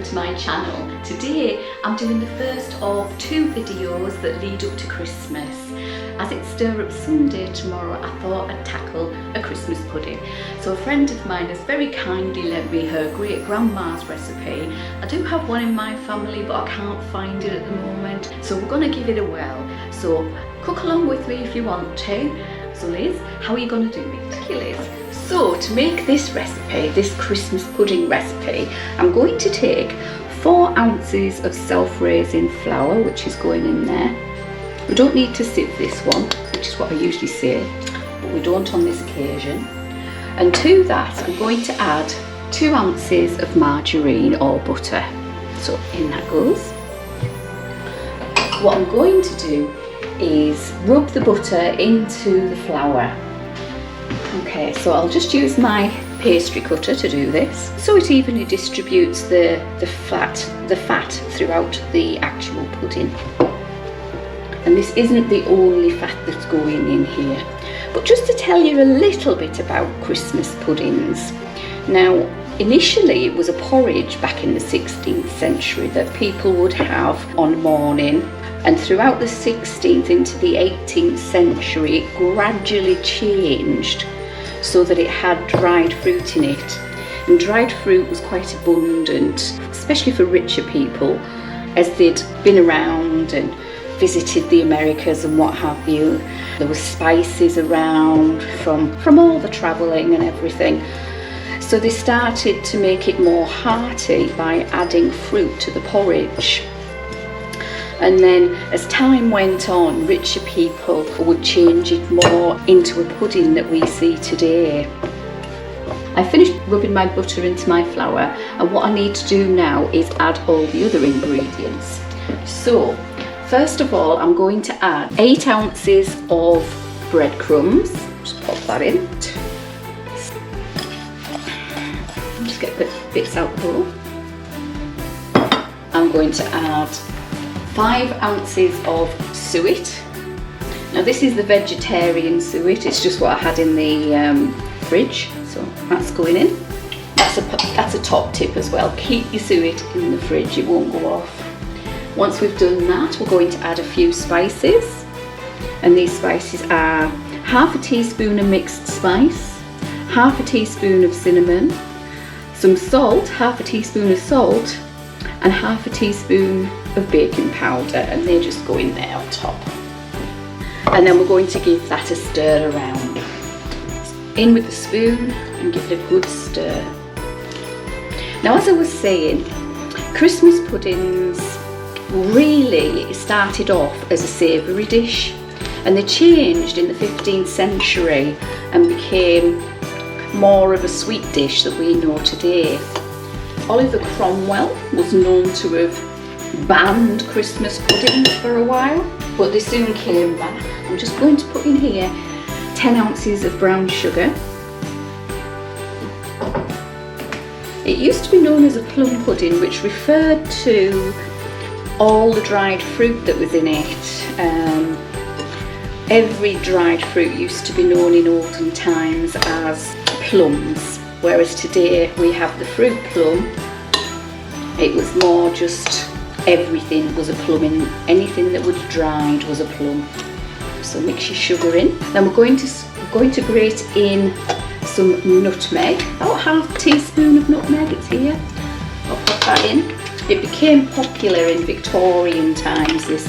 to my channel. Today I'm doing the first of 2 videos that lead up to Christmas. As it's Stir Up Sunday tomorrow, I thought I'd tackle a Christmas pudding. So a friend of mine has very kindly lent me her great grandma's recipe. I do have one in my family, but I can't find it at the moment, so we're going to give it a whirl. So cook along with me if you want to. So Liz, how are you going to do it? Thank you, Liz. So to make this recipe, this Christmas pudding recipe, I'm going to take 4 ounces of self-raising flour, which is going in there. We don't need to sieve this one, which is what I usually say, but we don't on this occasion. And to that, I'm going to add 2 ounces of margarine or butter. So in that goes. What I'm going to do is rub the butter into the flour. Okay, so I'll just use my pastry cutter to do this, so it evenly distributes the fat throughout the actual pudding. And this isn't the only fat that's going in here, but just to tell you a little bit about Christmas puddings. Now, initially it was a porridge back in the 16th century that people would have on a morning, and throughout the 16th into the 18th century it gradually changed so that it had dried fruit in it. And dried fruit was quite abundant, especially for richer people, as they'd been around and visited the Americas and what have you. There were spices around from all the travelling and everything. So they started to make it more hearty by adding fruit to the porridge. And then as time went on, richer people would change it more into a pudding that we see today. I finished rubbing my butter into my flour, and what I need to do now is add all the other ingredients. So first of all, I'm going to add 8 ounces of breadcrumbs. Just pop that in. Just get the bits out the bowl. I'm going to add 5 ounces of suet. Now this is the vegetarian suet, it's just what I had in the fridge, so that's going in. That's a top tip as well, keep your suet in the fridge, it won't go off. Once we've done that, we're going to add a few spices, and these spices are half a teaspoon of mixed spice, half a teaspoon of cinnamon, some salt, half a teaspoon of salt, and half a teaspoon of baking powder, and they just go in there on top. And then we're going to give that a stir around. In with the spoon and give it a good stir. Now, as I was saying, Christmas puddings really started off as a savoury dish, and they changed in the 15th century and became more of a sweet dish that we know today. Oliver Cromwell was known to have banned Christmas puddings for a while, but they soon came back. I'm just going to put in here 10 ounces of brown sugar. It used to be known as a plum pudding, which referred to all the dried fruit that was in it. Every dried fruit used to be known in olden times as plums, whereas today we have the fruit plum. It was more just everything was a plum, in anything that was dried was a plum. So mix your sugar in. Then we're going to grate in some nutmeg, about half a teaspoon of nutmeg, it's here. I'll put that in. It became popular in Victorian times, this,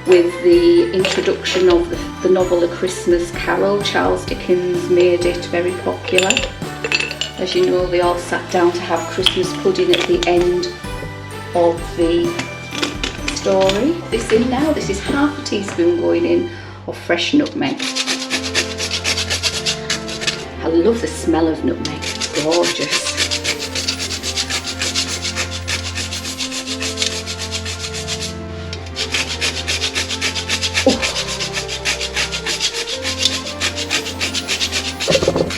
with the introduction of the novel A Christmas Carol. Charles Dickens made it very popular. As you know, they all sat down to have Christmas pudding at the end of the story. This in now, this is half a teaspoon going in of fresh nutmeg. I love the smell of nutmeg, it's gorgeous.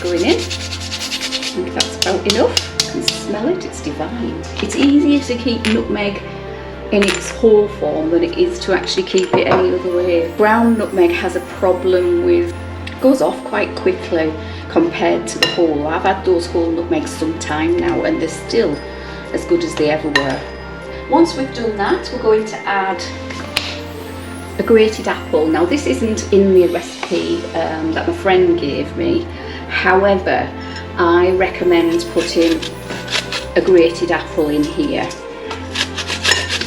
Going in. I think that's about enough. You can smell it, it's divine. It's easier to keep nutmeg in its whole form than it is to actually keep it any other way. Brown nutmeg has a problem with, goes off quite quickly compared to the whole. I've had those whole nutmegs some time now and they're still as good as they ever were. Once we've done that, we're going to add a grated apple. Now this isn't in the recipe that my friend gave me, however I recommend putting a grated apple in here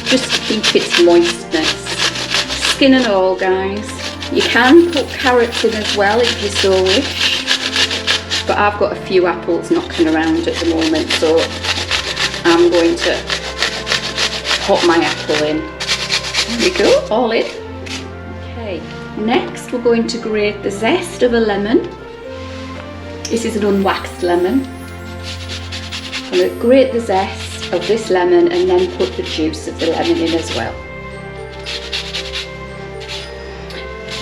just to keep its moistness, skin and all, guys. You can put carrots in as well if you so wish, but I've got a few apples knocking around at the moment, so I'm going to pop my apple in. There we go, all in. Okay, next we're going to grate the zest of a lemon. This is an unwaxed lemon. I'm going to grate the zest of this lemon and then put the juice of the lemon in as well.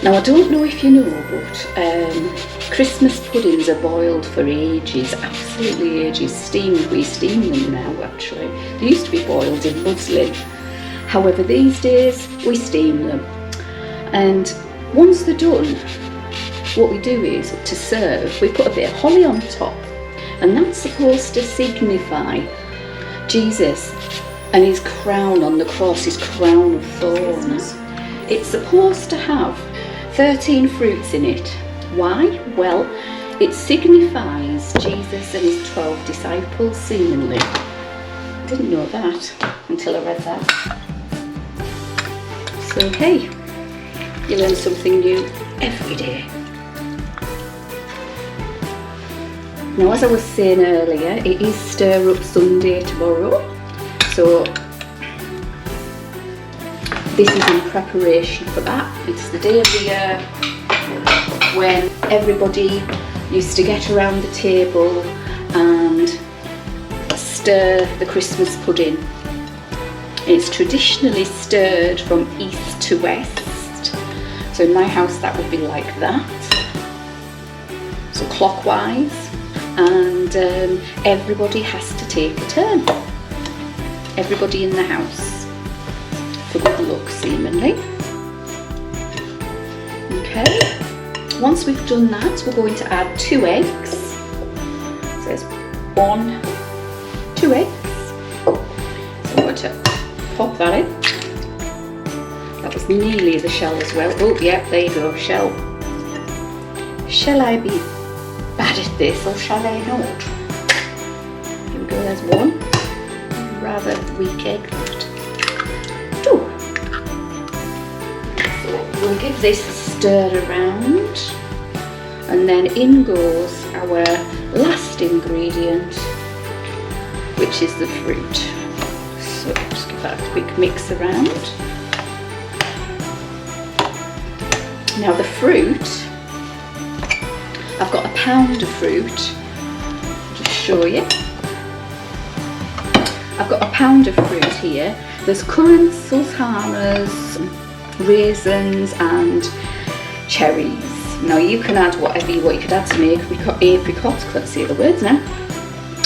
Now I don't know if you know, but Christmas puddings are boiled for ages, absolutely ages, steamed. We steam them now actually. They used to be boiled in muslin. However, these days we steam them. And once they're done, what we do is, to serve, we put a bit of holly on top. And that's supposed to signify Jesus and his crown on the cross, his crown of thorns. It's supposed to have 13 fruits in it. Why? Well, it signifies Jesus and his 12 disciples, seemingly. I didn't know that until I read that. So hey, you learn something new every day. Now, as I was saying earlier, it is Stir Up Sunday tomorrow, so this is in preparation for that. It's the day of the year when everybody used to get around the table and stir the Christmas pudding. It's traditionally stirred from east to west, so in my house that would be like that, so clockwise, and everybody has to take a turn, everybody in the house, for good luck seemingly. Okay, once we've done that, we're going to add 2 eggs. So there's 2 eggs. So I'm going to pop that in. That was nearly the shell as well. Oh yeah, there you go, shell. Shall I be bad at this or shall I not? Here we go, there's 1. Rather weak egg that. Ooh. So we'll give this a stir around, and then in goes our last ingredient, which is the fruit. So just give that a quick mix around. Now the fruit, I've got a pound of fruit. I'll just show you. I've got a pound of fruit here. There's currants, sultanas, raisins and cherries. Now you can add whatever you want. You could add some apricots, can't say the words now.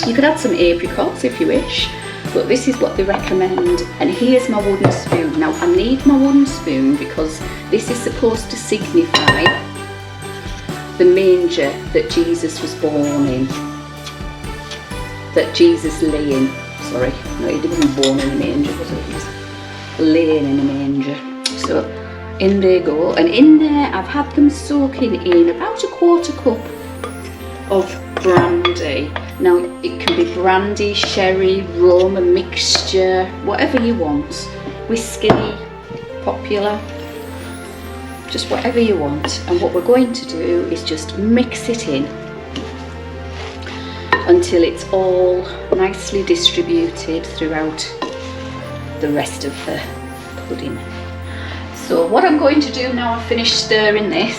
You could add some apricots if you wish, but this is what they recommend. And here's my wooden spoon. Now I need my wooden spoon because this is supposed to signify the manger that Jesus was born in, that Jesus lay in. Sorry, no, he wasn't born in a manger, was he? He was laying in a manger. So in they go, and in there I've had them soaking in about a 1/4 cup of brandy. Now it can be brandy, sherry, rum, a mixture, whatever you want. Whiskey, popular, just whatever you want. And what we're going to do is just mix it in until it's all nicely distributed throughout the rest of the pudding. So what I'm going to do now I've finished stirring this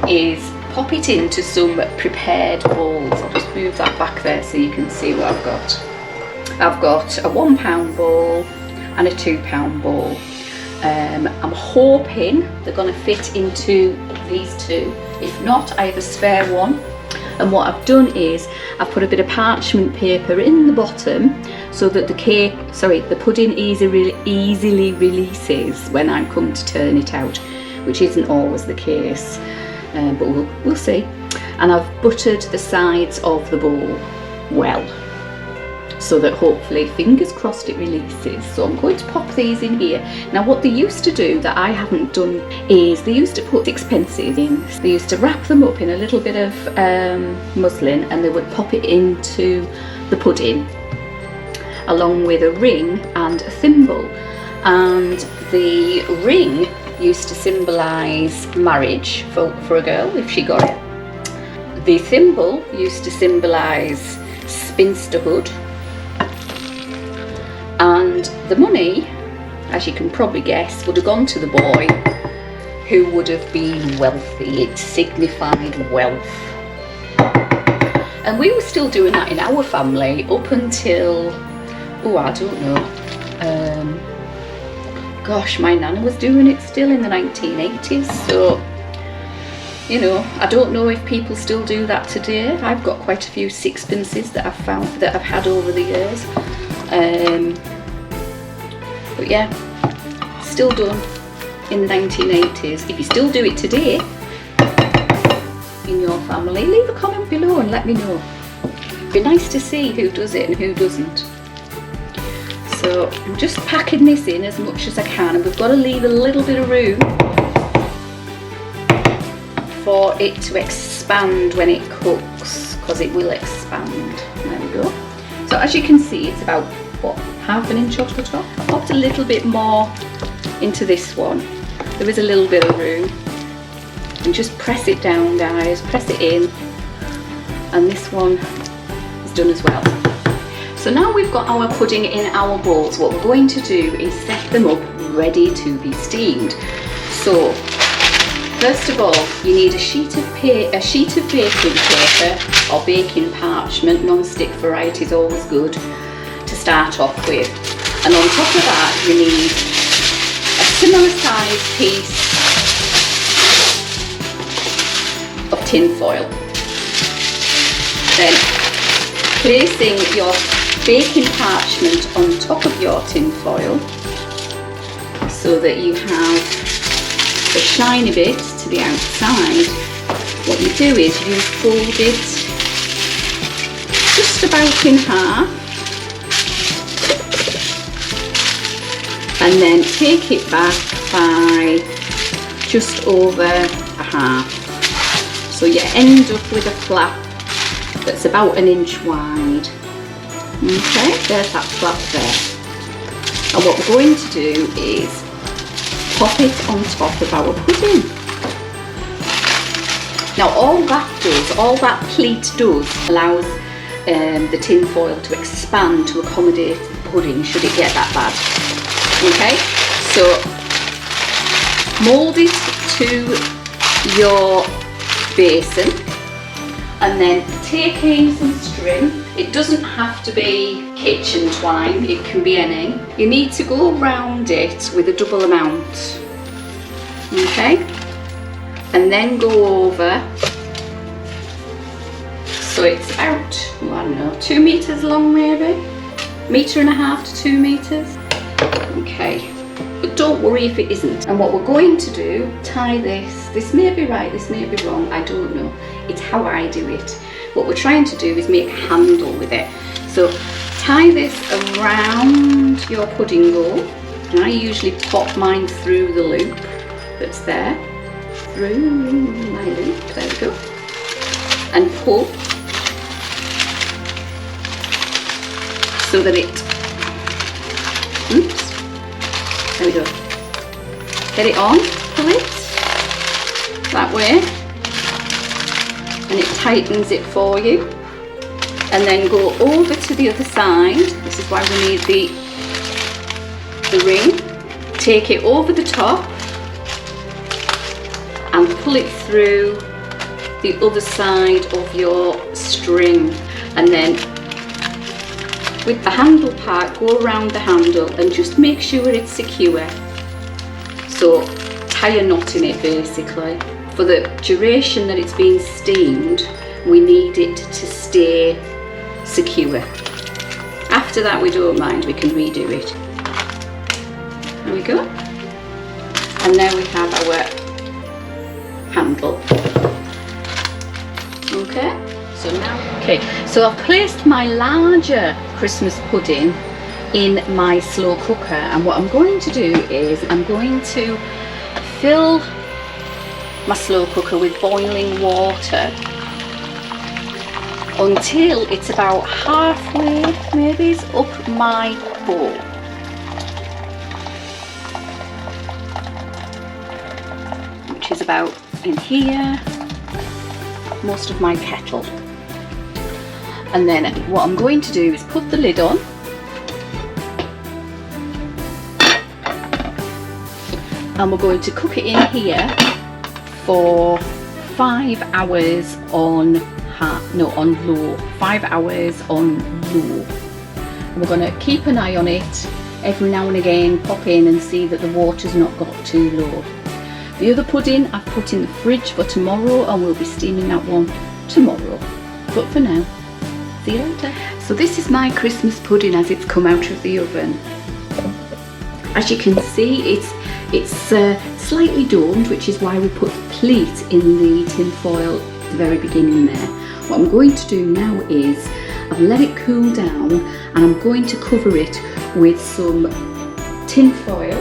is pop it into some prepared bowls. I'll just move that back there so you can see what I've got. I've got a £1 bowl and a £2 bowl. I'm hoping they're going to fit into these two. If not, I have a spare one. And what I've done is I've put a bit of parchment paper in the bottom so that the pudding easily releases when I come to turn it out, which isn't always the case, but we'll see. And I've buttered the sides of the bowl well. so that hopefully, fingers crossed, it releases. So I'm going to pop these in here. Now what they used to do that I haven't done is they used to put sixpences in. They used to wrap them up in a little bit of muslin, and they would pop it into the pudding along with a ring and a thimble. And the ring used to symbolise marriage for a girl if she got it. The thimble used to symbolise spinsterhood. And the money, as you can probably guess, would have gone to the boy who would have been wealthy. It signified wealth. And we were still doing that in our family up until, oh, I don't know. Gosh, my nana was doing it still in the 1980s. So, you know, I don't know if people still do that today. I've got quite a few sixpences that I've found, that I've had over the years. But yeah, still done in the 1980s. If you still do it today in your family, leave a comment below and let me know. It'd be nice to see who does it and who doesn't. So I'm just packing this in as much as I can, and we've got to leave a little bit of room for it to expand when it cooks, because it will expand. There we go. So as you can see, it's about, what, half an inch off the top. I popped a little bit more into this one. There is a little bit of room. And just press it down, guys, press it in. And this one is done as well. So now we've got our pudding in our bowls. What we're going to do is set them up ready to be steamed. So first of all, you need a sheet of baking paper or baking parchment. Non-stick variety is always good to start off with. And on top of that, you need a similar sized piece of tin foil. Then placing your baking parchment on top of your tin foil so that you have the shiny bit to the outside. What you do is you fold it just about in half and then take it back by just over a half. So you end up with a flap that's about 1 inch wide. Okay, there's that flap there. And what we're going to do is pop it on top of our pudding. Now all that pleat does, allows the tin foil to expand to accommodate the pudding should it get that bad. Okay, so mould it to your basin and then taking some string. It doesn't have to be kitchen twine, it can be any. You need to go around it with a double amount, okay? And then go over, so it's about, I don't know, 2 meters long maybe? 1.5 meters to 2 meters. Okay, but don't worry if it isn't. And what we're going to do, tie this may be right, this may be wrong, I don't know. It's how I do it. What we're trying to do is make a handle with it. So tie this around your pudding bowl, and I usually pop mine through the loop that's there, through my loop, there we go, and pull so that it, oops, there we go, get it on, pull it that way, and it tightens it for you. And then go over to the other side. This is why we need the ring. Take it over the top and pull it through the other side of your string. And then with the handle part, go around the handle and just make sure it's secure. So tie a knot in it basically. For the duration that it's been steamed, we need it to stay secure. After that, we don't mind, we can redo it. There we go. And now we have our handle. Okay, so I've placed my larger Christmas pudding in my slow cooker, and what I'm going to do is I'm going to fill my slow cooker with boiling water until it's about halfway, maybe, it's up my bowl. Which is about in here, most of my kettle. And then what I'm going to do is put the lid on, and we're going to cook it in here for 5 hours on low. 5 hours on low. And we're going to keep an eye on it every now and again, pop in and see that the water's not got too low. The other pudding I've put in the fridge for tomorrow, and we'll be steaming that one tomorrow. But for now, see you later. So this is my Christmas pudding as it's come out of the oven. As you can see, it's slightly domed, which is why we put the pleat in the tin foil at the very beginning there. What I'm going to do now is I've let it cool down, and I'm going to cover it with some tin foil,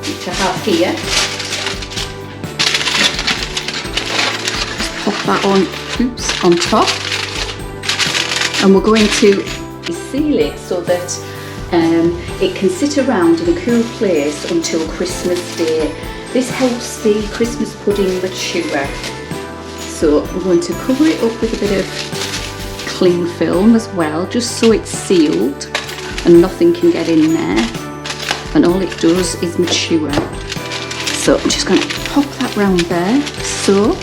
which I have here. Just pop that on top, and we're going to seal it so that it can sit around in a cool place until Christmas Day. This helps the Christmas pudding mature. So we're going to cover it up with a bit of cling film as well, just so it's sealed and nothing can get in there, and all it does is mature. So I'm just going to pop that round there, so,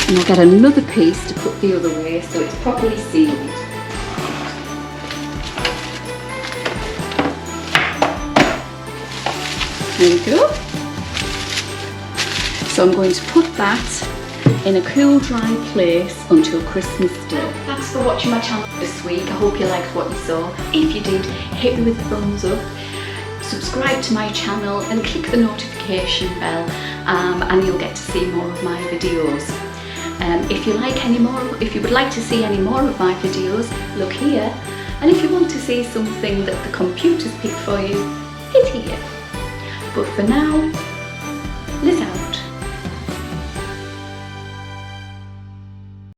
and I'll get another piece to put the other way so it's properly sealed. There we go. So I'm going to put that in a cool, dry place until Christmas Day. Thanks for watching my channel this week. I hope you liked what you saw. If you did, hit me with a thumbs up, subscribe to my channel and click the notification bell, and you'll get to see more of my videos. If you would like to see any more of my videos, look here. And if you want to see something that the computer's picked for you, hit here. But for now, Liz out.